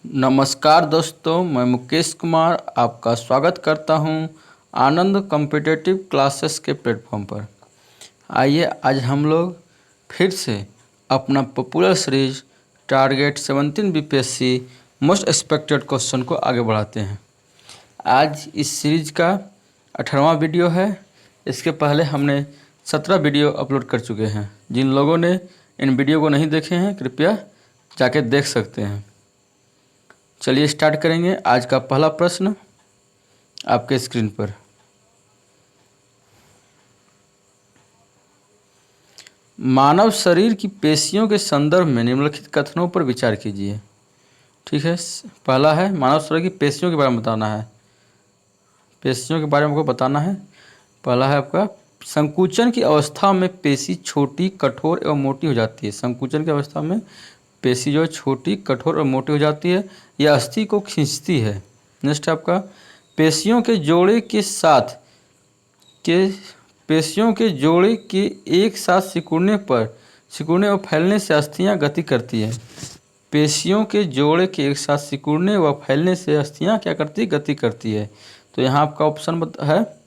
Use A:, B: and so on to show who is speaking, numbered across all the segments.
A: नमस्कार दोस्तों, मैं मुकेश कुमार आपका स्वागत करता हूं आनंद कॉम्पिटिटिव क्लासेस के प्लेटफॉर्म पर। आइए आज हम लोग फिर से अपना popular series target 17 BPSC most expected question को आगे बढ़ाते हैं। आज इस सीरीज का 18वां वीडियो है। इसके पहले हमने 17 वीडियो अपलोड कर चुके हैं। जिन लोगों ने इन वीडियो को नहीं देखे हैं कृपया जाके देख सकते हैं। चलिए स्टार्ट करेंगे। आज का पहला प्रश्न आपके स्क्रीन पर। मानव शरीर की पेशियों के संदर्भ में निम्नलिखित कथनों पर विचार कीजिए। ठीक है, पहला है मानव शरीर की पेशियों के बारे में बताना है। पेशियों के बारे में आपको बताना है। पहला है आपका, संकुचन की अवस्था में पेशी छोटी, कठोर एवं मोटी हो जाती है। संकुचन की अवस्था में पेशी जो छोटी, कठोर और मोटी हो जाती है। यह अस्थि को खींचती है। नेक्स्ट आपका, पेशियों के जोड़े के एक साथ सिकुड़ने और फैलने से अस्थियां गति करती है। पेशियों के जोड़े के एक साथ सिकुड़ने व फैलने से अस्थियां क्या करती है? गति करती है। तो यहाँ आपका ऑप्शन है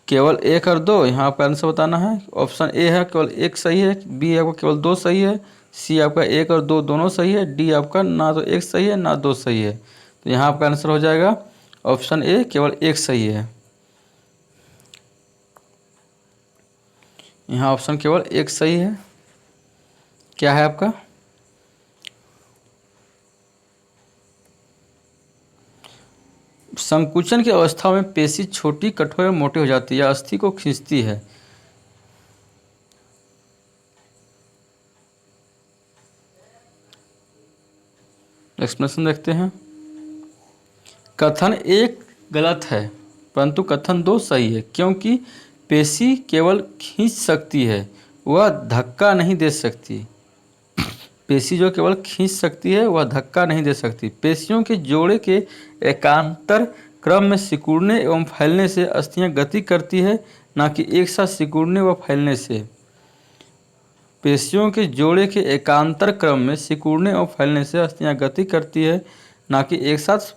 A: केवल 1 और 2। यहाँ आपका आंसर बताना है। ऑप्शन ए है केवल 1 सही है, बी आपका केवल 2 सही है, सी आपका 1 और 2 दोनों सही है, डी आपका ना तो 1 सही है ना 2 सही है। तो यहाँ आपका आंसर हो जाएगा ऑप्शन ए केवल 1 सही है। यहाँ ऑप्शन केवल 1 सही है। क्या है आपका? संकुचन की अवस्था में पेशी छोटी, कठोर और मोटी हो जाती है, अस्थि को खींचती है। एक्सप्लेनेशन देखते हैं। कथन 1 गलत है परंतु कथन 2 सही है, क्योंकि पेशी केवल खींच सकती है, वह धक्का नहीं दे सकती। पेशी जो केवल खींच सकती है वह धक्का नहीं दे सकती। पेशियों के जोड़े के एकांतर क्रम में सिकुड़ने एवं फैलने से अस्थियां गति करती है, न कि एक साथ सिकुड़ने व फैलने से। पेशियों के जोड़े के एकांतर क्रम में सिकुड़ने और फैलने से अस्थियां गति करती है, न कि एक साथ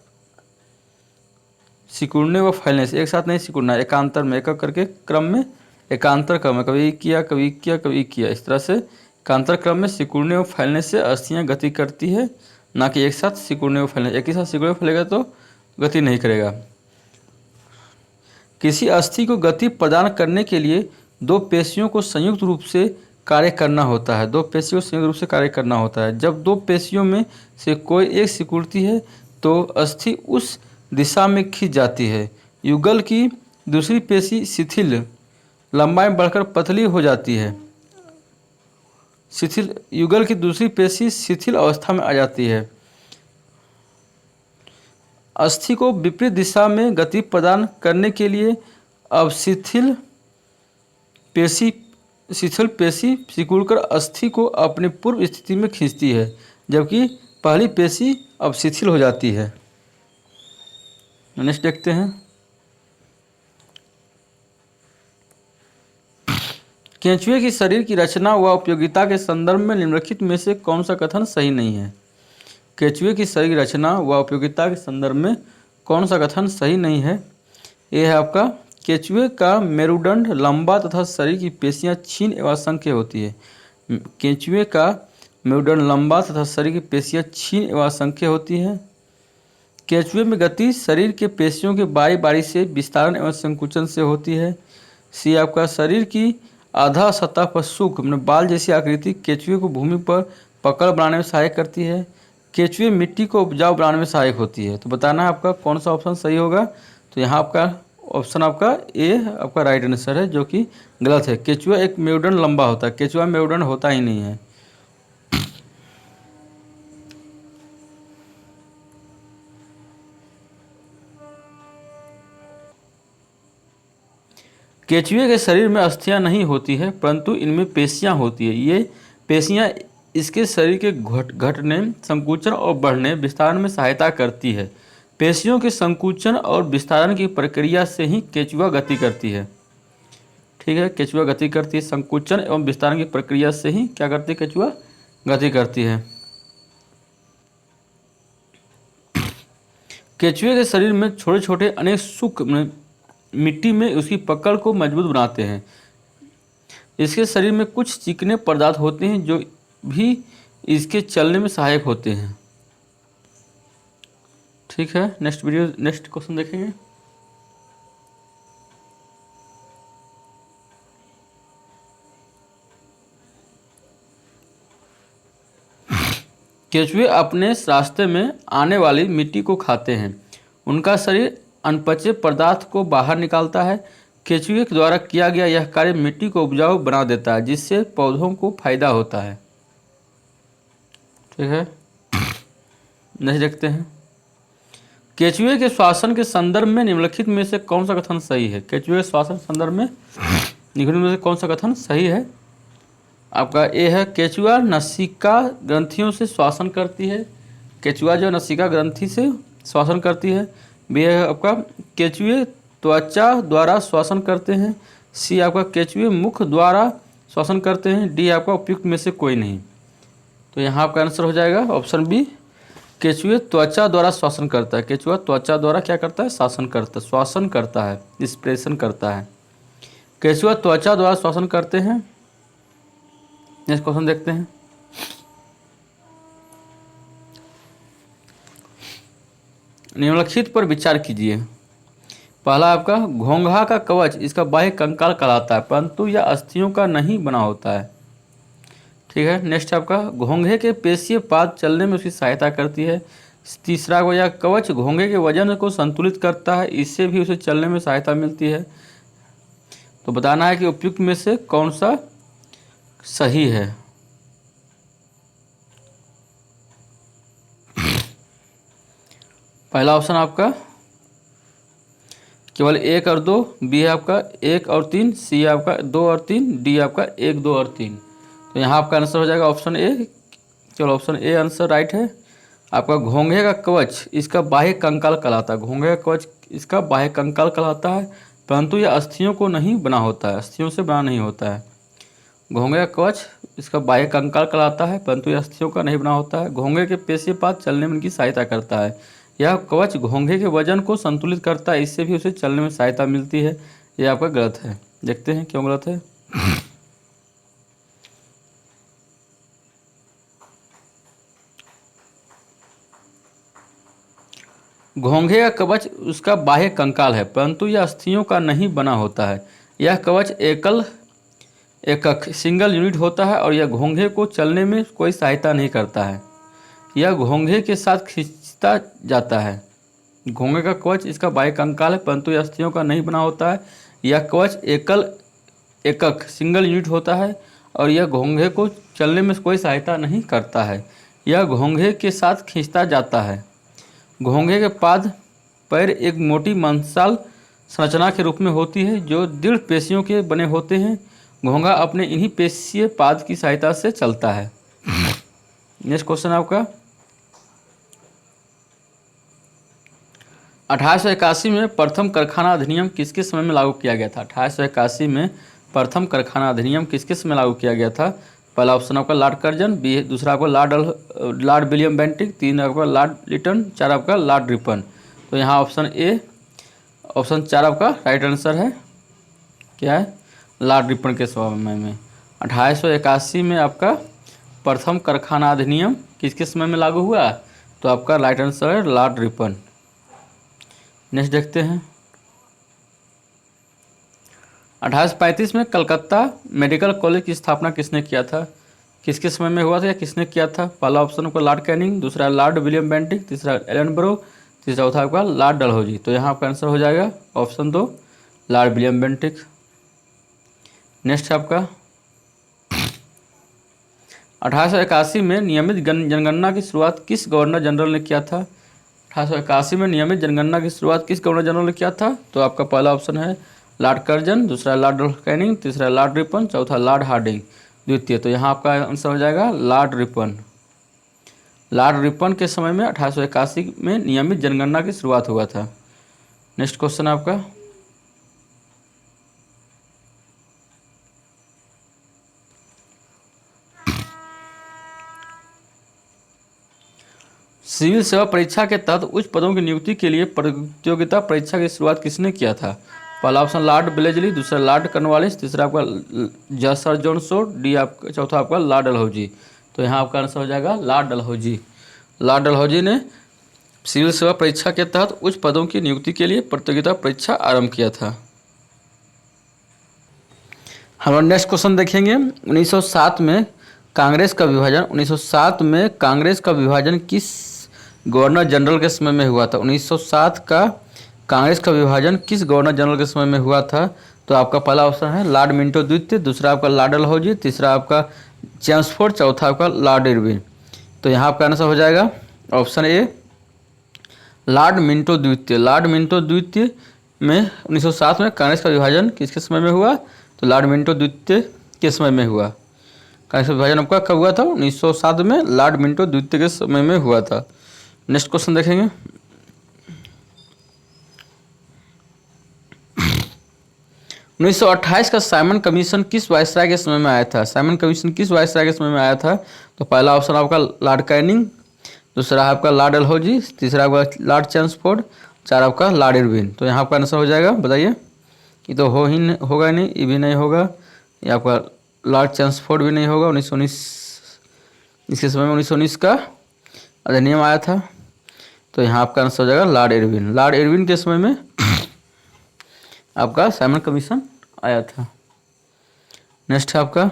A: सिकुड़ने व फैलने से। एक साथ नहीं सिकुड़ना, एकांतर में, एक करके क्रम में, एकांतर क्रम में, कभी किया कभी किया कभी किया, इस तरह से एकांतर क्रम में सिकुड़ने व फैलने से अस्थियां गति करती है, ना कि एक साथ सिकुड़ने व फैलने। एक ही साथ सिकुड़ने फैलेगा तो गति नहीं करेगा। किसी अस्थि को गति प्रदान करने के लिए 2 पेशियों को संयुक्त रूप से कार्य करना होता है। 2 पेशियों को संयुक्त रूप से कार्य करना होता है। जब 2 पेशियों में से कोई एक सिकुड़ती है तो अस्थि उस दिशा में खींच जाती है। युगल की दूसरी पेशी शिथिल, लंबाई में बढ़कर पतली हो जाती है। युगल की दूसरी पेशी शिथिल अवस्था में आ जाती है। अस्थि को विपरीत दिशा में गति प्रदान करने के लिए अब शिथिल पेशी सिकुड़कर अस्थि को अपनी पूर्व स्थिति में खींचती है, जबकि पहली पेशी अब शिथिल हो जाती है। नेक्स्ट देखते हैं। केंचुए की शरीर की रचना व उपयोगिता के संदर्भ में निम्नलिखित में से कौन सा कथन सही नहीं है? केंचुए की शरीर रचना व उपयोगिता के संदर्भ में कौन सा कथन सही नहीं है? यह है आपका, केंचुए का मेरुदंड लंबा तथा शरीर की पेशियां क्षीण एवं असंख्य होती है। केंचुए का मेरुदंड लंबा तथा शरीर की पेशियां क्षीण एवं असंख्य होती है। केंचुए में गति शरीर के पेशियों के बारी बारी से विस्तारण एवं संकुचन से होती है। सी आपका, शरीर की आधा सतह पर सूक्ष्म बाल जैसी आकृति केंचुए को भूमि पर पकड़ बनाने में सहायक करती है। केंचुए मिट्टी को उपजाऊ बनाने में सहायक होती है। तो बताना है आपका कौन सा ऑप्शन सही होगा। तो यहाँ आपका ऑप्शन आपका ए आपका राइट आंसर है, जो कि गलत है। केंचुआ एक मेरुदंड लंबा होता है, केंचुआ मेरुदंड होता ही नहीं है। केंचुए के शरीर में अस्थियां नहीं होती है परंतु इनमें पेशियां होती है। ये पेशियां इसके शरीर के घटने, संकुचन और बढ़ने, विस्तारण में सहायता करती है। पेशियों के संकुचन और विस्तारण की प्रक्रिया से ही केंचुआ गति करती है। ठीक है, केंचुआ गति करती है, संकुचन एवं विस्तारण की प्रक्रिया से ही क्या करती है? केंचुआ गति करती है। केचुए के शरीर में छोटे छोटे अनेक सूक्ष्म मिट्टी में उसकी पकड़ को मजबूत बनाते हैं। इसके शरीर में कुछ चिकने पदार्थ होते हैं जो भी इसके चलने में सहायक होते हैं। ठीक है, नेक्स्ट क्वेश्चन देखेंगे। केचुए अपने रास्ते में आने वाली मिट्टी को खाते हैं। उनका शरीर अनपचे पदार्थ को बाहर निकालता है। केचुए के द्वारा किया गया यह कार्य मिट्टी को उपजाऊ बना देता है, जिससे पौधों को फायदा होता है। ठीक है, नेक्स्ट देखते हैं। केचुए के श्वसन के संदर्भ में निम्नलिखित में से कौन सा कथन सही है? केचुए के श्वसन के संदर्भ में निम्नलिखित में से कौन सा कथन सही है? आपका ए है, केचुआ नसिका ग्रंथियों से श्वसन करती है। केचुआ जो नसिका ग्रंथि से श्वसन करती है। बी है आपका, केचुए त्वचा द्वारा श्वसन करते हैं। सी आपका, केचुए मुख द्वारा श्वसन करते हैं। डी आपका, उपयुक्त में से कोई नहीं। तो यहाँ आपका आंसर हो जाएगा ऑप्शन बी, केचुए त्वचा द्वारा श्वसन करता है। केचुआ त्वचा द्वारा क्या करता है? श्वसन करता है, एक्सप्रेशन करता है। केचुआ त्वचा द्वारा श्वसन करते हैं। नेक्स्ट क्वेश्चन देखते हैं। निम्नलिखित पर विचार कीजिए। पहला आपका, घोंघा का कवच इसका बाह्य कंकाल कहलाता है, परंतु यह अस्थियों का नहीं बना होता है। ठीक है, नेक्स्ट आपका, घोंघे के पेशीय पाद चलने में उसकी सहायता करती है। तीसरा को, यह कवच घोंघे के वजन को संतुलित करता है, इससे भी उसे चलने में सहायता मिलती है। तो बताना है कि उपयुक्त में से कौन सा सही है। पहला ऑप्शन आपका केवल 1 और 2, बी है आपका 1 और 3, सी है आपका 2 और 3, डी आपका 1, 2 और 3। तो यहाँ आपका आंसर हो जाएगा ऑप्शन ए। केवल ऑप्शन ए आंसर राइट है। आपका घोंघे का कवच इसका बाह्य कंकाल कहलाता है। घोंघे का कवच इसका बाह्य कंकाल कहलाता है, परंतु यह अस्थियों को नहीं बना होता है, अस्थियों से बना नहीं होता है। घोंघे का कवच इसका बाह्य कंकाल कहलाता है, परंतु यह अस्थियों का नहीं बना होता है। घोंघे के पेशीय पाद चलने में इनकी सहायता करता है। यह कवच घोंघे के वजन को संतुलित करता है, इससे भी उसे चलने में सहायता मिलती है। यह आपका गलत है। देखते हैं क्यों गलत है। घोंघे का कवच उसका बाह्य कंकाल है, परंतु यह अस्थियों का नहीं बना होता है। यह कवच एकक सिंगल यूनिट होता है और यह घोंघे को चलने में कोई सहायता नहीं करता है। यह घोंघे के साथ खींचता जाता है। घोंघे का कवच इसका बाह्य कंकाल है, परंतु यह अस्थियों का नहीं बना होता है। यह कवच एकक सिंगल यूनिट होता है और यह घोंघे को चलने में कोई सहायता नहीं करता है। यह घोंघे के साथ खींचता जाता है। घोंघे के पाद पैर एक मोटी मंसाल संरचना के रूप में होती है, जो दृढ़ पेशियों के बने होते हैं। घोंघा अपने इन्हीं पेशीय पाद की सहायता से चलता है। नेक्स्ट क्वेश्चन आपका, 1881 में प्रथम कारखाना अधिनियम किसके समय में लागू किया गया था? 1881 में प्रथम कारखाना अधिनियम किसके समय लागू किया गया था? पहला ऑप्शन आपका लॉर्ड कर्जन, बी दूसरा आपका लॉर्ड विलियम बेंटिक, 3 आपका लॉर्ड लिटन, 4 आपका लॉर्ड रिपन। तो यहाँ ऑप्शन ए, ऑप्शन 4 आपका राइट आंसर है। क्या है? लॉर्ड रिपन के समय में 1881 में आपका प्रथम कारखाना अधिनियम किसके समय में लागू हुआ? तो आपका राइट आंसर है लॉर्ड रिपन। नेक्स्ट देखते हैं। 1835 में कलकत्ता मेडिकल कॉलेज की स्थापना किसने किया था? किसके समय में हुआ था या किसने किया था? पहला ऑप्शन आपका लॉर्ड कैनिंग, दूसरा लॉर्ड विलियम बेंटिक, तीसरा एलनब्रो, तीसरा चौथा आपका लॉर्ड डलहौजी। तो यहाँ आपका आंसर हो जाएगा option 2 Lord William Bentinck. Next आपका 1881 में नियमित जनगणना की शुरुआत किस गवर्नर जनरल ने किया था? 1881 में नियमित जनगणना की शुरुआत किस गवर्नर जनरल ने किया था? तो आपका पहला ऑप्शन है लॉर्ड कर्जन, दूसरा लॉर्ड कैनिंग, तीसरा लॉर्ड रिपन, चौथा लॉर्ड हार्डिंग द्वितीय। तो यहाँ आपका आंसर हो जाएगा लॉर्ड रिपन। लॉर्ड रिपन के समय में 1881 में नियमित जनगणना की शुरुआत हुआ था। नेक्स्ट क्वेश्चन आपका, सिविल सेवा परीक्षा के तहत उच्च पदों की नियुक्ति के लिए प्रतियोगिता परीक्षा की शुरुआत किसने किया था? पहला ऑप्शन लॉर्ड ब्लेजली, दूसरा लॉर्ड कॉर्नवालिस, तीसरा आपका George sir John Shaw, D आपका चौथा आपका लॉर्ड डलहौजी। तो यहाँ आपका आंसर हो जाएगा लॉर्ड डलहौजी। लॉर्ड डलहौजी ने सिविल सेवा परीक्षा के तहत उच्च पदों की नियुक्ति के लिए प्रतियोगिता परीक्षा आरंभ किया था। हम नेक्स्ट क्वेश्चन देखेंगे। 1907 में कांग्रेस का विभाजन 1907 में कांग्रेस का विभाजन किस गवर्नर जनरल के समय में हुआ था? 1907 का कांग्रेस का विभाजन किस गवर्नर जनरल के समय में हुआ था? तो आपका पहला ऑप्शन है लॉर्ड मिंटो द्वितीय, दूसरा आपका लॉर्ड डलहौजी, तीसरा आपका चेम्सफोर्ड, चौथा आपका लॉर्ड इरविन। तो यहाँ आपका आंसर हो जाएगा ऑप्शन ए लॉर्ड मिंटो द्वितीय। लॉर्ड मिंटो द्वितीय में 1907 में कांग्रेस का विभाजन किसके समय में हुआ? तो लॉर्ड मिंटो द्वितीय के समय में हुआ। कांग्रेस का विभाजन आपका कब हुआ था? 1907 में लॉर्ड मिंटो द्वितीय के समय में हुआ था। नेक्स्ट क्वेश्चन देखेंगे। 1928 का साइमन कमीशन किस वायसराय के समय में आया था? साइमन कमीशन किस वायसराय के समय में आया था? तो पहला ऑप्शन आपका लॉर्ड कैनिंग, दूसरा आपका लॉर्ड डलहौजी, तीसरा आपका लॉर्ड चेम्सफोर्ड, चार आपका लॉर्ड इरविन। तो यहाँ आपका आंसर हो जाएगा, बताइए। ये तो होगा नहीं, ये भी नहीं होगा, ये आपका लॉर्ड चेम्सफोर्ड भी नहीं होगा। 1919 इसके समय में 1919 का अधिनियम आया था। तो यहाँ आपका आंसर हो जाएगा लॉर्ड इरविन। लॉर्ड इरविन के समय में आपका साइमन कमीशन आया था। नेक्स्ट है आपका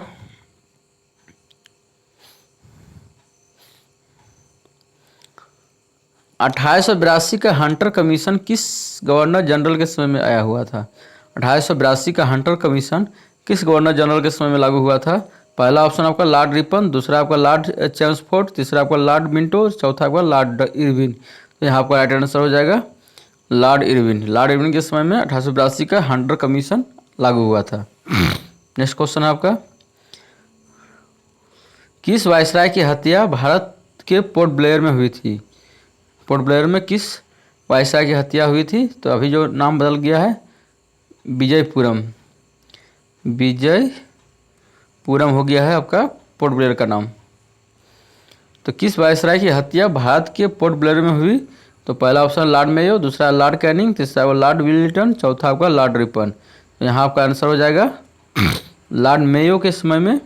A: 1882 का हंटर कमीशन किस गवर्नर जनरल के समय में आया हुआ था? 1882 का हंटर कमीशन किस गवर्नर जनरल के समय में लागू हुआ था? पहला ऑप्शन आपका लॉर्ड रिपन, दूसरा आपका लॉर्ड चेम्सफोर्ड, तीसरा आपका लॉर्ड मिंटो, चौथा आपका लॉर्ड इरविन। तो यहाँ आपका राइट आंसर हो जाएगा लॉर्ड इरविन। लॉर्ड इरविन के समय में 1882 का हंटर कमीशन लागू हुआ था। नेक्स्ट क्वेश्चन है आपका किस वायसराय की हत्या भारत के पोर्ट ब्लेयर में हुई थी? पोर्ट ब्लेयर में किस वायसराय की हत्या हुई थी? तो अभी जो नाम बदल गया है विजयपुरम, विजयपुरम हो गया है आपका पोर्ट ब्लेयर का नाम। तो किस वायसराय की हत्या भारत के पोर्ट ब्लेयर में हुई? तो पहला ऑप्शन लॉर्ड मेयो, दूसरा लॉर्ड कैनिंग, तीसरा लॉर्ड विलिंगटन, चौथा आपका लॉर्ड रिपन। तो यहाँ आपका आंसर हो जाएगा लॉर्ड मेयो के समय में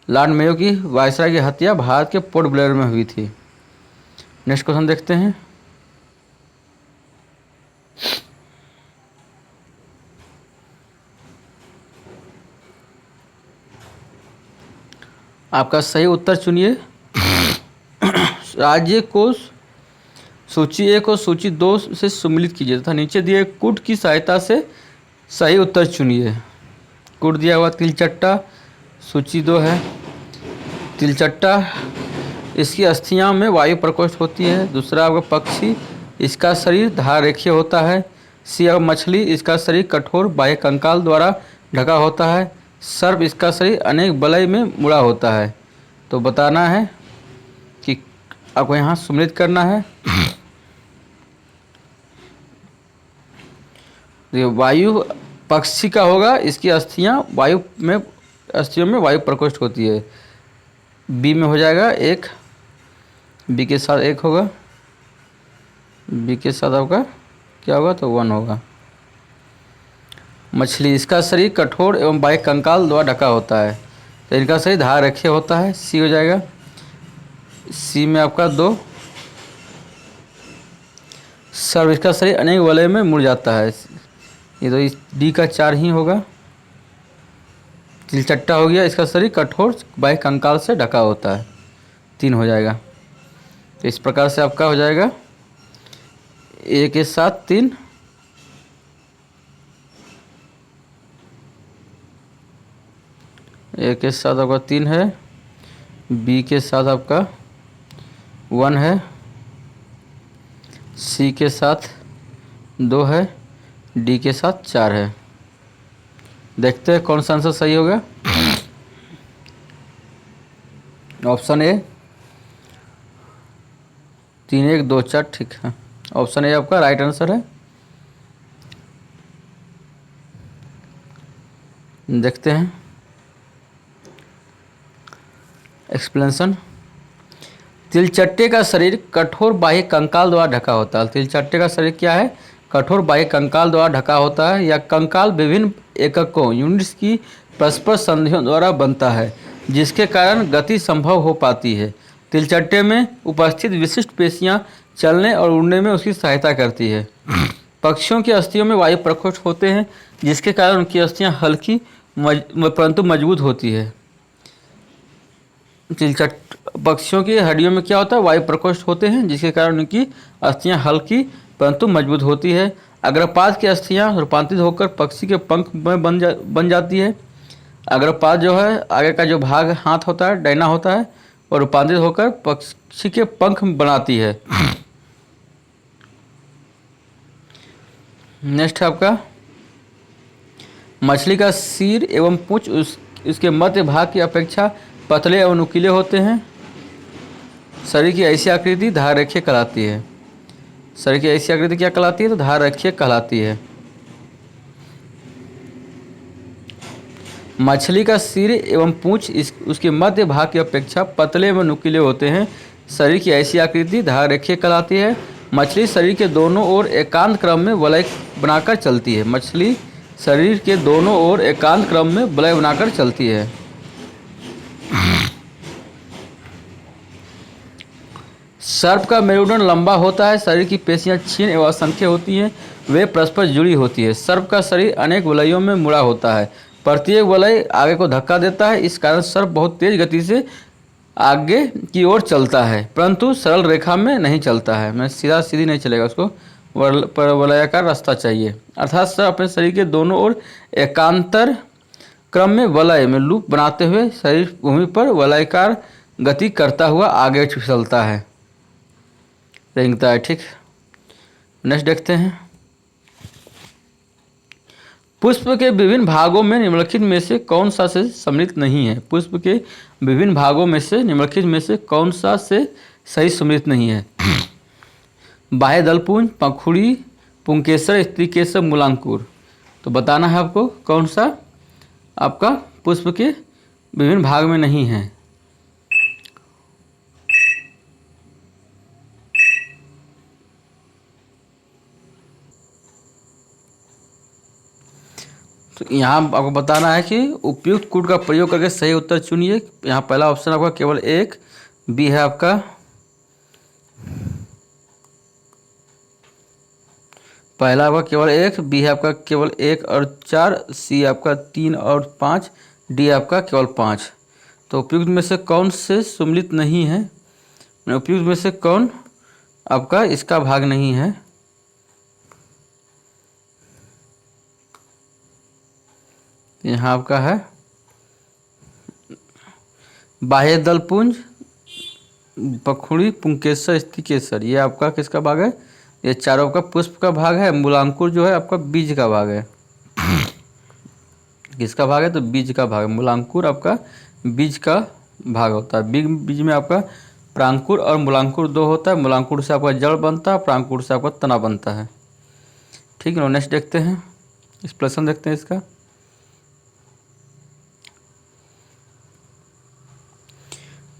A: लॉर्ड मेयो की वायसराय की हत्या भारत के पोर्ट ब्लेयर में हुई थी। नेक्स्ट क्वेश्चन देखते हैं। आपका सही उत्तर चुनिए। राज्य को सूची 1 और सूची 2 से सम्मिलित कीजिए तथा नीचे दिए कूट की सहायता से सही उत्तर चुनिए। कूट दिया हुआ तिलचट्टा सूची 2 है। तिलचट्टा इसकी अस्थियां में वायु प्रकोष्ठ होती है। दूसरा आपका पक्षी, इसका शरीर धार रेखीय होता है। सी मछली, इसका शरीर कठोर बाह्य कंकाल द्वारा ढका होता है। सर्प, इसका शरीर अनेक वलय में मुड़ा होता है। तो बताना है कि आपको यहाँ सम्मिलित करना है। वायु पक्षी का होगा, इसकी अस्थियां अस्थियों में वायु प्रकोष्ठ होती है। बी में हो जाएगा 1, बी के साथ 1 होगा, बी के साथ आपका क्या होगा? तो 1 होगा। मछली, इसका शरीर कठोर एवं बाह्य कंकाल द्वारा ढका होता है। तो इनका शरीर धार रेखीय होता है। सी हो जाएगा। सी में आपका 2। सर्व, इसका शरीर अनेक वलय में मुड़ जाता है। ये तो डी का 4 ही होगा। तिलचट्टा हो गया, इसका शरीर कठोर बाह्य कंकाल से ढका होता है। 3 हो जाएगा। तो इस प्रकार से आपका हो जाएगा ए के साथ 3, ए के साथ आपका 3 है, बी के साथ आपका 1 है, सी के साथ 2 है, डी के साथ 4 है। देखते हैं कौन सा आंसर सही होगा। ऑप्शन ए 3 1 2 4 ठीक है। ऑप्शन ए आपका राइट आंसर है। देखते हैं एक्सप्लेनेशन। तिलचट्टे का शरीर कठोर बाह्य कंकाल द्वारा ढका होता है। तिलचट्टे का शरीर क्या है? कठोर बाह्य कंकाल द्वारा ढका होता है। यह कंकाल विभिन्न एककों यूनिट्स की परस्पर संधियों द्वारा बनता है, जिसके कारण गति संभव हो पाती है। तिलचट्टे में उपस्थित विशिष्ट पेशियां चलने और उड़ने में उसकी सहायता करती है। पक्षियों की अस्थियों में वायु प्रकोष्ठ होते हैं, जिसके कारण उनकी अस्थियां हल्की परंतु मजबूत होती है। पक्षियों की हड्डियों में क्या होता है? वायु प्रकोष्ठ होते हैं, जिसके कारण उनकी अस्थियां हल्की परंतु मजबूत होती है। अग्रपाद की अस्थियां रूपांतरित होकर पक्षी के पंख में बन जाती है। अग्रपाद जो है आगे का जो भाग हाथ होता है, डैना होता है, और रूपांतरित होकर पक्षी के पंख बनाती है। नेक्स्ट है आपका मछली का सिर एवं पूंछ इसके मध्य भाग की अपेक्षा पतले एवं नुकीले होते हैं। शरीर की ऐसी आकृति धाररेखीय कहलाती है। शरीर की ऐसी आकृति क्या कहलाती है? तो धाररेखीय कहलाती है। मछली का सिर एवं पूंछ उसके मध्य भाग की अपेक्षा पतले एवं नुकीले होते हैं। शरीर की ऐसी आकृति धाररेखीय कहलाती है। मछली शरीर के दोनों ओर एकांत क्रम में वलय बनाकर चलती है। मछली शरीर के दोनों ओर एकांत क्रम में वलय बनाकर चलती है। सर्प का मेरुदंड लंबा होता है। शरीर की पेशियां क्षीण एवं असंख्य होती हैं, वे परस्पर जुड़ी होती है। सर्प का शरीर अनेक वलयों में मुड़ा होता है। प्रत्येक वलय आगे को धक्का देता है। इस कारण सर्प बहुत तेज गति से आगे की ओर चलता है, परंतु सरल रेखा में नहीं चलता है। मैं सीधा सीधी नहीं चलेगा, उसको वलयाकार रास्ता चाहिए। अर्थात सर्प अपने शरीर के दोनों ओर एकांतर क्रम में वलय में लूप बनाते हुए शरीर भूमि पर वलयाकार गति करता हुआ आगे फिसलता है, रेंगता है। ठीक, नेक्स्ट देखते हैं। पुष्प के विभिन्न भागों में निम्नलिखित में से कौन सा से सम्मिलित नहीं है? पुष्प के विभिन्न भागों में से निम्नलिखित में से कौन सा से सही सम्मिलित नहीं है? बाह्य दलपुंज, पंखुड़ी, पुंकेसर, स्त्रीकेसर, मूलांकुर। तो बताना है आपको कौन सा आपका पुष्प के विभिन्न भाग में नहीं है। तो यहाँ आपको बताना है कि उपयुक्त कूट का प्रयोग करके सही उत्तर चुनिए। यहाँ पहला ऑप्शन आपका केवल 1, बी है आपका। पहला आपका केवल 1, बी है आपका केवल 1 और 4, सी आपका 3 और 5, डी आपका केवल 5। तो उपयुक्त में से कौन से सम्मिलित नहीं है? उपयुक्त में से कौन आपका इसका भाग नहीं है? यहाँ आपका है बाह्य दलपुंज, पंखुड़ी, पुंकेसर, स्त्रीकेसर। ये आपका किसका भाग है? ये चारों का पुष्प का भाग है। मूलांकुर जो है आपका बीज का भाग है। किसका भाग है? तो बीज का भाग है। मूलांकुर आपका बीज का भाग होता है। बीज में आपका प्रांकुर और मूलांकुर 2 होता है। मूलांकुर से आपका जड़ बनता है, प्रांकुर से आपका तना बनता है। ठीक है, नेक्स्ट देखते हैं, इस प्रश्न देखते हैं इसका।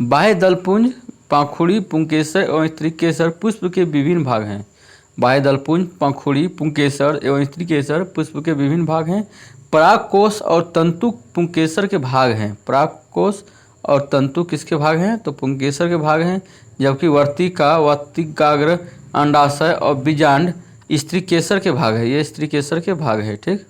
A: बाह्य दलपुंज, पंखुड़ी, पुंकेसर एवं स्त्रीकेसर पुष्प के विभिन्न भाग हैं। बाह्य दलपुंज, पंखुड़ी, पुंकेसर एवं स्त्रीकेसर पुष्प के विभिन्न भाग हैं। परागकोश और तंतु पुंकेसर के भाग हैं। परागकोश और तंतु किसके भाग हैं? तो पुंकेसर के भाग हैं। जबकि वर्तिका, वर्तिकाग्र, अंडाशय और बीजांड स्त्रीकेसर के भाग है। ये स्त्रीकेसर के भाग है। ठीक,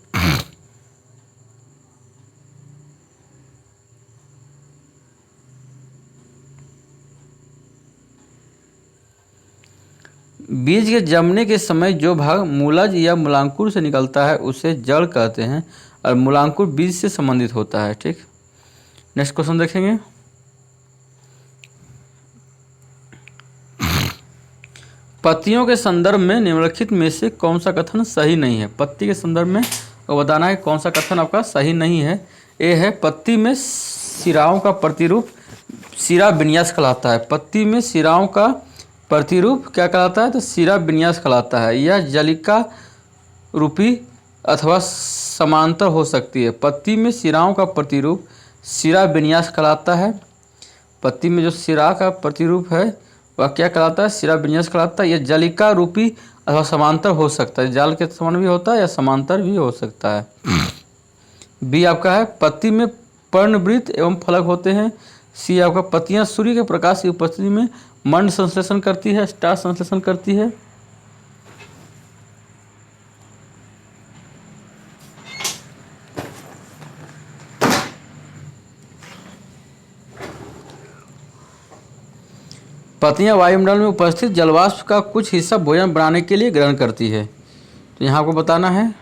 A: बीज के जमने के समय जो भाग मूलज या मूलांकुर से निकलता है उसे जड़ कहते हैं और मूलांकुर बीज से संबंधित होता है। ठीक, नेक्स्ट क्वेश्चन देखेंगे। पत्तियों के संदर्भ में निम्नलिखित में से कौन सा कथन सही नहीं है? पत्ती के संदर्भ में तो बताना है कौन सा कथन आपका सही नहीं है। ए है पत्ती में सिराओं का प्रतिरूप सिरा विन्यास कहलाता है। पत्ती में सिराओं का प्रतिरूप क्या कहलाता है? तो सिरा विन्यास कहलाता है। यह जलिका रूपी अथवा समांतर हो सकती है। पत्ती में सिराओं का प्रतिरूप सिरा विन्यास कहलाता है। पत्ती में जो सिरा का प्रतिरूप है वह क्या कहलाता है? शिराविन्यास कहलाता है। यह जालिका रूपी अथवा समांतर हो सकता है, जाल के समान भी होता है या समांतर भी हो सकता है। बी आपका है पत्ती में पर्णवृत्त एवं फलक होते हैं। सी आपका पत्तियां सूर्य के प्रकाश की उपस्थिति में मंड संश्लेषण करती है, स्टार्च संश्लेषण करती है। पत्तियां वायुमंडल में उपस्थित जलवाष्प का कुछ हिस्सा भोजन बनाने के लिए ग्रहण करती है। तो यहाँ आपको बताना है,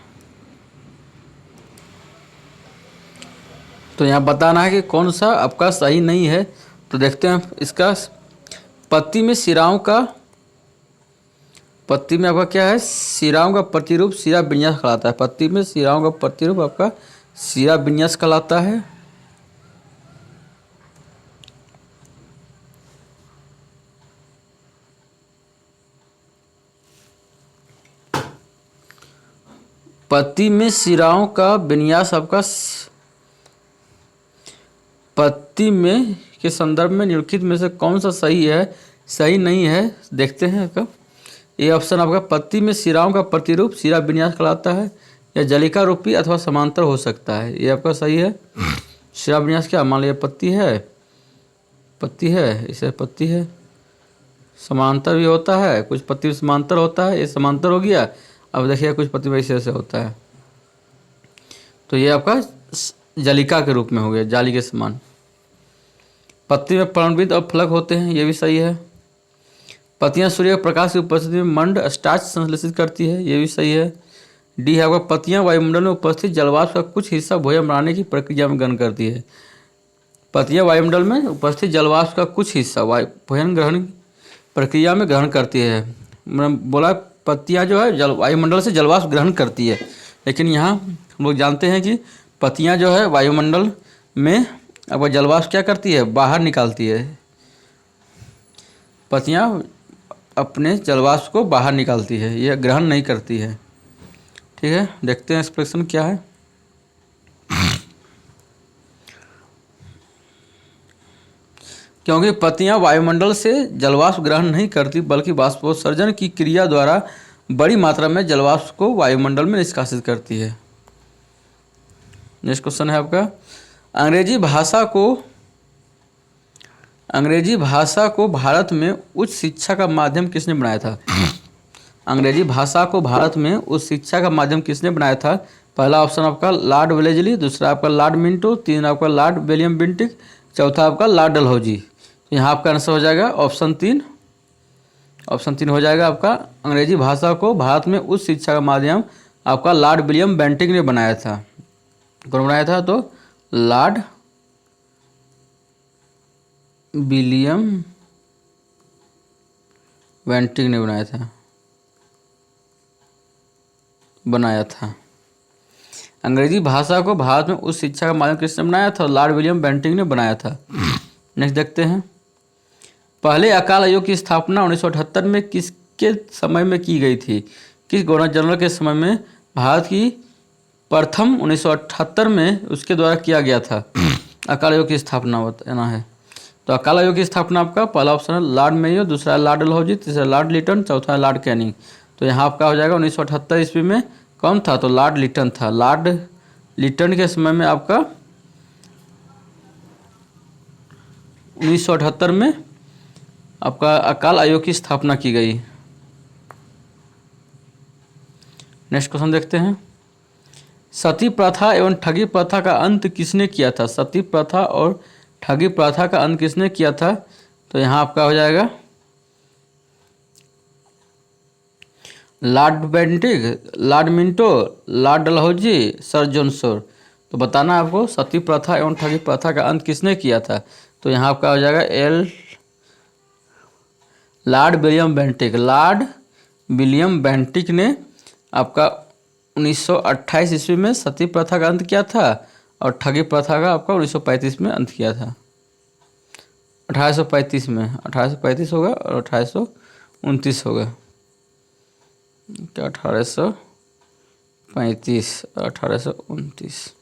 A: तो यहाँ बताना है कि कौन सा आपका सही नहीं है। तो देखते हैं इसका। पत्ती में शिराओं का, पत्ती में आपका क्या है? शिराओं का प्रतिरूप शिराविन्यास कहलाता है। पत्ती में शिराओं का प्रतिरूप आपका शिराविन्यास कहलाता है। पत्ती में शिराओं का विन्यास आपका पत्ती में के संदर्भ में निम्नलिखित में से कौन सा सही है, सही नहीं है? देखते हैं आपका। ये ऑप्शन आपका पत्ती में शिराओं का प्रतिरूप शिराविन्यास कहलाता है, या जलिका रूपी अथवा समांतर हो सकता है। ये आपका सही है। शिराविन्यास क्या, मान लीजिए पत्ती है, पत्ती है, इसे पत्ती है, समांतर भी होता है, कुछ पत्ती समांतर होता है, ये समांतर हो गया। अब देखिए कुछ पत्ती में ऐसे होता है, तो ये आपका जलिका के रूप में हो गया, जाली के समान। पत्ती में पर्णवृत्त और फलक होते हैं, ये भी सही है। पत्तियां सूर्य के प्रकाश की उपस्थिति में मंड स्टार्च संश्लेषित करती है, ये भी सही है। डी है आपका पत्तियां वायुमंडल में उपस्थित जलवाष्प का कुछ हिस्सा भोजन बनाने की प्रक्रिया में ग्रहण करती है। पत्तियां वायुमंडल में उपस्थित जलवाष्प का कुछ हिस्सा भोजन ग्रहण प्रक्रिया में ग्रहण करती है। मैंने बोला पत्तियां जो है वायुमंडल से जलवाष्प ग्रहण करती है, लेकिन यहाँ हम लोग जानते हैं कि पत्तियां जो है वायुमंडल में अब जलवाष्प क्या करती है? बाहर निकालती है। पत्तियां अपने जलवाष्प को बाहर निकालती है, यह ग्रहण नहीं करती है। ठीक है, देखते हैं एक्सप्रेशन क्या है। क्योंकि पत्तियां वायुमंडल से जलवाष्प ग्रहण नहीं करती, बल्कि वाष्पोत्सर्जन की क्रिया द्वारा बड़ी मात्रा में जलवाष्प को वायुमंडल में निष्कासित करती है। नेक्स्ट क्वेश्चन है आपका, अंग्रेजी भाषा को भारत में उच्च शिक्षा का माध्यम किसने बनाया था? अंग्रेजी भाषा को भारत में उच्च शिक्षा का माध्यम किसने बनाया था? पहला ऑप्शन आपका लॉर्ड वेलेजली, दूसरा आपका लॉर्ड मिंटो, तीन आपका लॉर्ड विलियम बेंटिक, चौथा आपका लॉर्ड डलहौजी। यहाँ आपका आंसर हो जाएगा ऑप्शन तीन। ऑप्शन तीन हो जाएगा आपका। अंग्रेजी भाषा को भारत में उच्च शिक्षा का माध्यम आपका लॉर्ड विलियम बेंटिक ने बनाया था। कौन बनाया था? तो लॉर्ड विलियम बेंटिक ने बनाया था। अंग्रेजी भाषा को भारत में उच्च शिक्षा का माध्यम किसने बनाया था? लॉर्ड विलियम बेंटिक ने बनाया था। नेक्स्ट देखते हैं, पहले अकाल आयोग की स्थापना 1978 में किसके समय में की गई थी? किस गवर्नर जनरल के समय में भारत की प्रथम 1978 में उसके द्वारा किया गया था अकाल आयोग की स्थापना बताना है। तो अकाल आयोग की स्थापना आपका पहला ऑप्शन है लॉर्ड मेयो, दूसरा है लॉर्ड डलहौजी, तीसरा लॉर्ड लिटन, चौथा है लॉर्ड कैनिंग। तो यहाँ आपका हो जाएगा 1978 ईस्वी में कौन था? तो लॉर्ड लिटन था। लॉर्ड लिटन के समय में आपका 1978 में आपका अकाल आयोग की स्थापना की गई। नेक्स्ट क्वेश्चन देखते हैं, सती प्रथा एवं ठगी प्रथा का अंत किसने किया था? सती प्रथा और ठगी प्रथा का अंत किसने किया था? तो यहाँ आपका हो जाएगा Lord Bentinck, Lord Minto, Lord Dalhousie, sir John Shore. तो बताना आपको सती प्रथा एवं ठगी प्रथा का अंत किसने किया था? तो यहाँ आपका हो जाएगा Lord William Bentinck. Lord William Bentinck ने आपका 1928 ईस्वी में सती प्रथा का अंत किया था और ठगी प्रथा का आपका 1935 में अंत किया था। 1835 में, 1835 होगा और 1829 होगा क्या? 1835, 1829,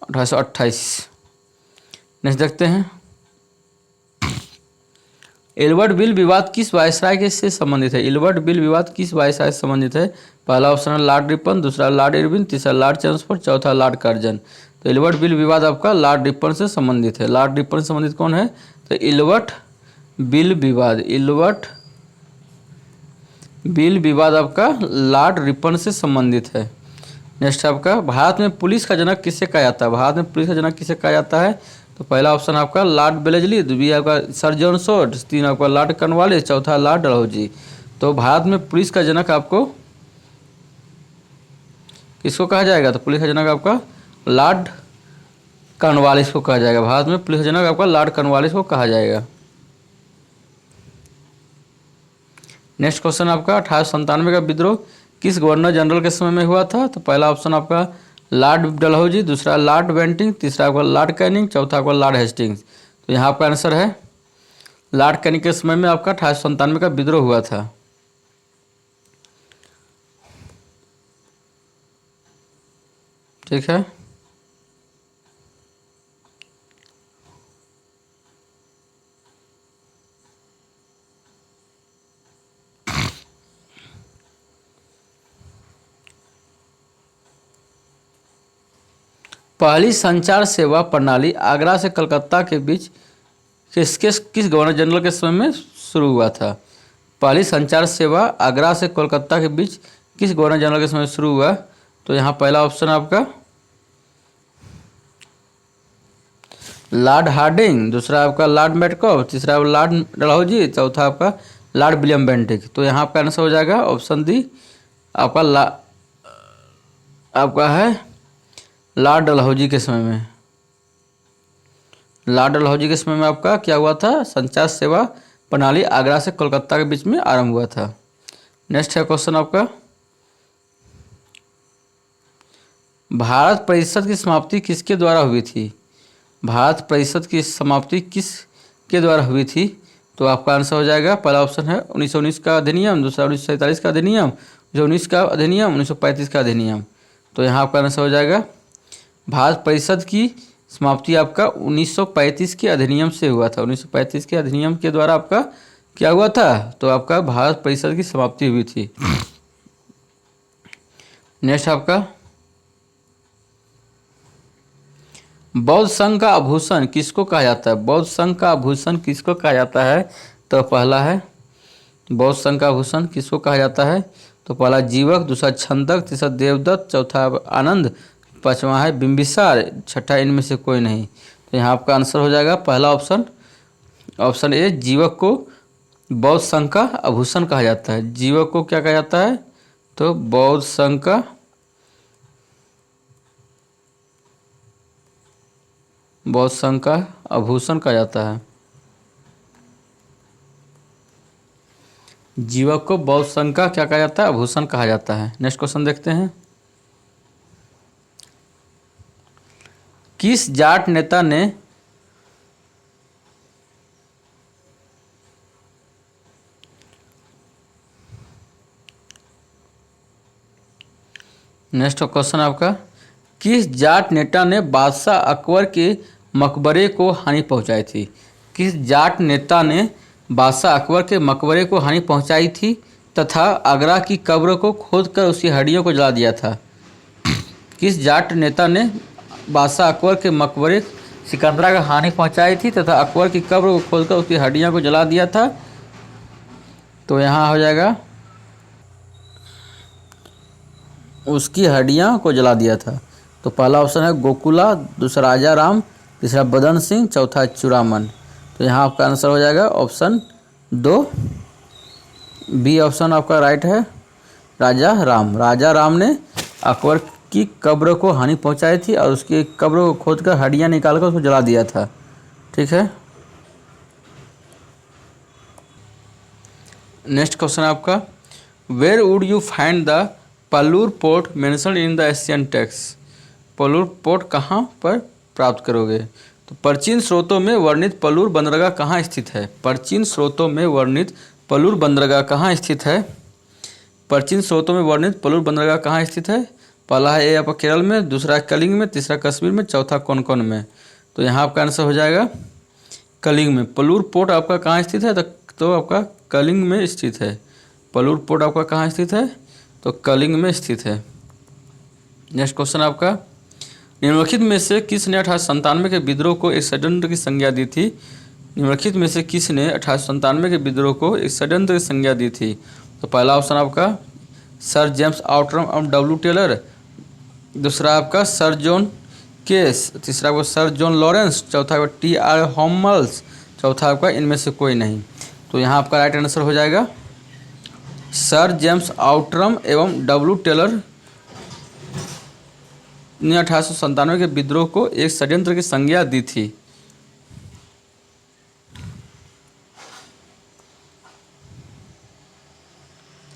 A: 1828। नेक्स्ट देखते हैं, एल्बर्ट बिल विवाद किस वायसराय के से संबंधित है? एल्बर्ट बिल विवाद किस वायसराय से संबंधित है? पहला ऑप्शन है लॉर्ड रिपन, दूसरा लॉर्ड इरविन, तीसरा लॉर्ड चैम्सफोर्ड, चौथा लॉर्ड कर्जन। तो एल्बर्ट बिल विवाद आपका लॉर्ड रिपन से संबंधित है। लॉर्ड रिपन से संबंधित कौन है? तो एल्बर्ट बिल विवाद, एल्बर्ट बिल विवाद आपका लॉर्ड रिपन से संबंधित है। नेक्स्ट आपका भारत में पुलिस का जनक किसे कहा जाता है? भारत में पुलिस का जनक किसे कहा जाता है? तो पहला ऑप्शन आपका लॉर्ड बेलेजली, दूसरी आपका सर जॉन शॉर्ट, तीन आपका लॉर्ड कॉर्नवालिस, चौथा लॉर्ड डलहौजी। तो भारत में पुलिस का जनक आपको किसको कहा जाएगा? तो पुलिस का जनक आपका लॉर्ड कॉर्नवालिस को कहा जाएगा। भारत में पुलिस का जनक आपका लॉर्ड कॉर्नवालिस को कहा जाएगा। नेक्स्ट क्वेश्चन आपका 1897 का विद्रोह किस गवर्नर जनरल के समय में हुआ था? तो पहला ऑप्शन आपका लॉर्ड डलहौजी, दूसरा लॉर्ड बेंटिंग, तीसरा आपका लॉर्ड कैनिंग, चौथा आपका लॉर्ड हेस्टिंग्स। तो यहाँ आपका आंसर है लॉर्ड कैनिंग के समय में आपका 1897 का विद्रोह हुआ था। ठीक है। पहली संचार सेवा प्रणाली आगरा से कलकत्ता के बीच किस गवर्नर जनरल के समय में शुरू हुआ था? पहली संचार सेवा आगरा से कोलकाता के बीच किस गवर्नर जनरल के समय शुरू हुआ? तो यहाँ पहला ऑप्शन आपका लॉर्ड हार्डिंग, दूसरा आपका लॉर्ड मेटकॉफ, तीसरा लॉर्ड डलहौजी, चौथा आपका लॉर्ड विलियम बेंटिक। तो यहाँ आपका आंसर हो जाएगा ऑप्शन डी आपका आपका है लॉर्ड डलहौजी के समय में। लॉर्ड डलहौजी के समय में आपका क्या हुआ था? संचार सेवा प्रणाली आगरा से कोलकाता के बीच में आरंभ हुआ था। नेक्स्ट है क्वेश्चन आपका भारत परिषद की समाप्ति किसके द्वारा हुई थी? भारत परिषद की समाप्ति किसके द्वारा हुई थी? तो आपका आंसर हो जाएगा पहला ऑप्शन है 1919 का अधिनियम, दूसरा 1947 का अधिनियम, 1919 का अधिनियम, 1935 का अधिनियम। तो यहाँ आपका आंसर हो जाएगा भारत परिषद की समाप्ति आपका 1935 के अधिनियम से हुआ था। 1935 के अधिनियम के द्वारा आपका क्या हुआ था? तो आपका भारत परिषद की समाप्ति हुई थी। नेक्स्ट आपका बौद्ध संघ का आभूषण किसको कहा जाता है? बौद्ध संघ का आभूषण किसको कहा जाता है? तो पहला है बौद्ध संघ का आभूषण किसको कहा जाता है? तो पहला जीवक, दूसरा छंदक, तीसरा देवदत्त, चौथा आनंद, पांचवा है बिंबिसार, छठा इनमें से कोई नहीं। तो यहाँ आपका आंसर हो जाएगा पहला ऑप्शन, ऑप्शन ए जीवक को बौद्ध संघ का आभूषण कहा जाता है। जीवक को क्या कहा जाता है? तो बौद्ध संघ का आभूषण कहा जाता है। जीवक को बौद्ध संघ का क्या कहा जाता है? आभूषण कहा जाता है। नेक्स्ट क्वेश्चन देखते हैं किस जाट नेता ने नेक्स्ट क्वेश्चन आपका किस जाट नेता ने बादशाह अकबर के मकबरे को हानि पहुंचाई थी? किस जाट नेता ने बादशाह अकबर के मकबरे को हानि पहुंचाई थी तथा आगरा की कब्र को खोदकर उसकी हड्डियों को जला दिया था? किस जाट नेता ने बादशाह अकबर के मकबरे सिकंदरा का हानि पहुंचाई थी तथा अकबर की कब्र को खोदकर उसकी हड्डियों को जला दिया था? तो यहाँ हो जाएगा उसकी हड्डियां को जला दिया था। तो पहला ऑप्शन है गोकुला, दूसरा राजा राम, तीसरा बदन सिंह, चौथा चूड़ामन। तो यहाँ आपका आंसर हो जाएगा ऑप्शन 2 बी ऑप्शन आपका राइट है राजा राम। राजा राम ने अकबर की कब्र को हानि पहुंचाई थी और उसकी कब्र को खोदकर हड्डियां निकालकर उसको जला दिया था। ठीक है। नेक्स्ट क्वेश्चन आपका where would you find the Palur port mentioned in the Asian text? Palur port कहाँ पर प्राप्त करोगे? तो प्राचीन स्रोतों में वर्णित पल्लूर बंदरगाह कहाँ स्थित है? प्राचीन स्रोतों में वर्णित पल्लूर बंदरगाह कहाँ स्थित है? प्राचीन स्रोतों में वर्णित पल्लूर बंदरगाह कहाँ स्थित है? पहला है ए आपका केरल में, दूसरा कलिंग में, तीसरा कश्मीर में, चौथा कौन में। तो यहाँ आपका आंसर हो जाएगा कलिंग में। पल्लूर पोर्ट आपका कहाँ स्थित है? तो तो आपका कलिंग में स्थित है। पलूर पोर्ट आपका कहाँ स्थित है? तो कलिंग में स्थित है। नेक्स्ट क्वेश्चन आपका, निम्नलिखित में से किसने 1897 के विद्रोह को एक षड्यंत्र की संज्ञा दी थी? निम्नलिखित में से किसने 1897 के विद्रोह को एक षड्यंत्र की संज्ञा दी थी? तो पहला ऑप्शन आपका सर जेम्स आउटरम और डब्ल्यू टेलर, दूसरा आपका सर जॉन केस, तीसरा आपका सर जॉन लॉरेंस, चौथा आपका टी.आर. हॉमल्स, चौथा आपका इनमें से कोई नहीं। तो यहाँ आपका राइट आंसर हो जाएगा सर जेम्स आउटरम एवं डब्ल्यू टेलर ने 1897 के विद्रोह को एक षड्यंत्र की संज्ञा दी थी।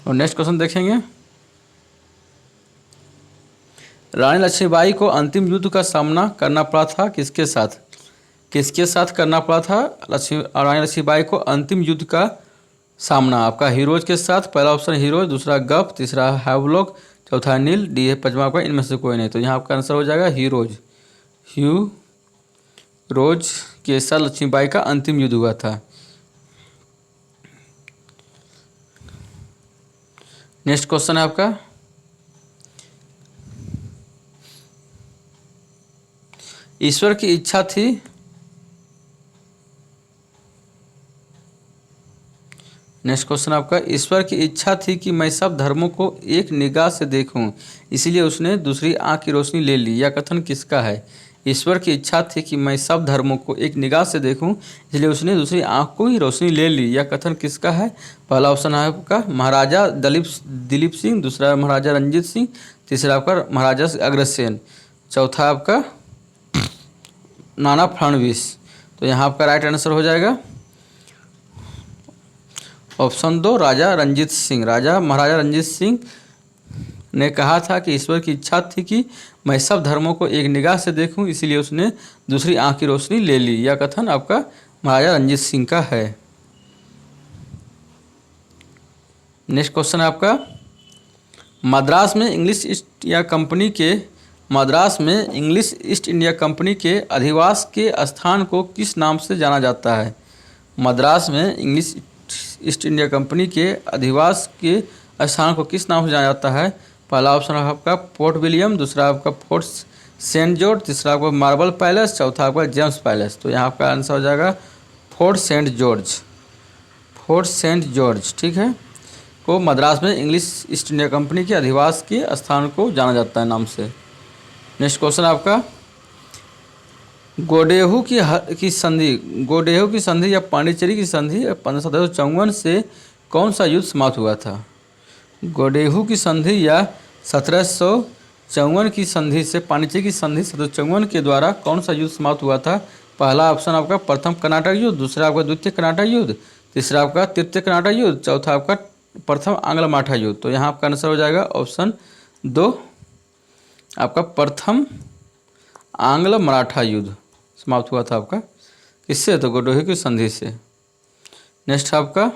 A: और नेक्स्ट क्वेश्चन देखेंगे, रानी लक्ष्मीबाई को अंतिम युद्ध का सामना करना पड़ा था किसके साथ? किसके साथ करना पड़ा था रानी लक्ष्मीबाई को अंतिम युद्ध का सामना? आपका हीरोज के साथ। पहला ऑप्शन हीरोज, दूसरा गफ, तीसरा हैवलॉक, चौथा नील, डी है पंचमा का इनमें से कोई नहीं। तो यहाँ आपका आंसर हो जाएगा हीरोज। हीरोज के साथ लक्ष्मीबाई का अंतिम युद्ध हुआ था। नेक्स्ट क्वेश्चन है आपका, ईश्वर की इच्छा थी नेक्स्ट क्वेश्चन आपका, ईश्वर की इच्छा थी कि मैं सब धर्मों को एक निगाह से देखूं, इसलिए उसने दूसरी आंख की रोशनी ले ली। यह कथन किसका है? ईश्वर की इच्छा थी कि मैं सब धर्मों को एक निगाह से देखूं, इसलिए उसने दूसरी आंख को ही रोशनी ले ली। यह कथन किसका है? पहला ऑप्शन है आपका महाराजा दिलीप सिंह, दूसरा महाराजा रंजीत सिंह, तीसरा आपका महाराजा अग्रसेन, चौथा आपका नाना फडणवीस। तो यहाँ आपका राइट आंसर हो जाएगा ऑप्शन 2 राजा रंजीत सिंह। महाराजा रंजीत सिंह ने कहा था कि ईश्वर की इच्छा थी कि मैं सब धर्मों को एक निगाह से देखूं, इसीलिए उसने दूसरी आंख की रोशनी ले ली। यह कथन आपका महाराजा रंजीत सिंह का है। नेक्स्ट क्वेश्चन है आपका, मद्रास में इंग्लिश ईस्ट इंडिया कंपनी के अधिवास के स्थान को किस नाम से जाना जाता है? मद्रास में इंग्लिश ईस्ट इंडिया कंपनी के अधिवास के स्थान को किस नाम से जाना जाता है? पहला ऑप्शन आपका फोर्ट विलियम, दूसरा आपका फोर्ट सेंट जॉर्ज, तीसरा आपका मार्बल पैलेस, चौथा आपका जेम्स पैलेस। तो यहाँ आपका आंसर हो जाएगा फोर्ट सेंट जॉर्ज। ठीक है, को मद्रास में इंग्लिश ईस्ट इंडिया कंपनी के अधिवास के स्थान को जाना जाता है नाम से। नेक्स्ट क्वेश्चन आपका, गोडेहू की संधि या पांडिचेरी की संधि 1754 से कौन सा युद्ध समाप्त हुआ था? गोडेहू की संधि या 1754 की संधि से पांडिचेरी की संधि 1754 के द्वारा कौन सा युद्ध समाप्त हुआ था? पहला ऑप्शन आपका प्रथम कर्नाटक युद्ध, दूसरा आपका द्वितीय कर्नाटक युद्ध, तीसरा आपका तृतीय कर्नाटक युद्ध, चौथा आपका प्रथम आंग्ल मराठा युद्ध। तो यहाँ आपका आंसर हो जाएगा ऑप्शन 2 आपका प्रथम आंग्ल मराठा युद्ध समाप्त हुआ था आपका किससे? तो गोडेहू की संधि से। नेक्स्ट आपका,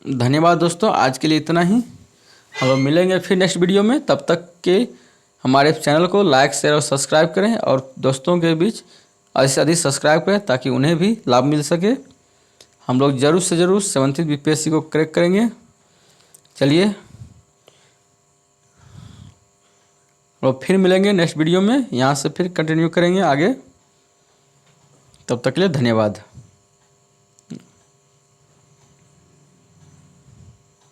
A: धन्यवाद दोस्तों, आज के लिए इतना ही। हम लोग मिलेंगे फिर नेक्स्ट वीडियो में। तब तक के हमारे चैनल को लाइक शेयर और सब्सक्राइब करें और दोस्तों के बीच अधिक से अधिक सब्सक्राइब करें ताकि उन्हें भी लाभ मिल सके। हम लोग ज़रूर से ज़रूर 7th BPSC को क्रैक करेंगे। चलिए और फिर मिलेंगे नेक्स्ट वीडियो में, यहाँ से फिर कंटिन्यू करेंगे आगे। तब तक के लिए धन्यवाद।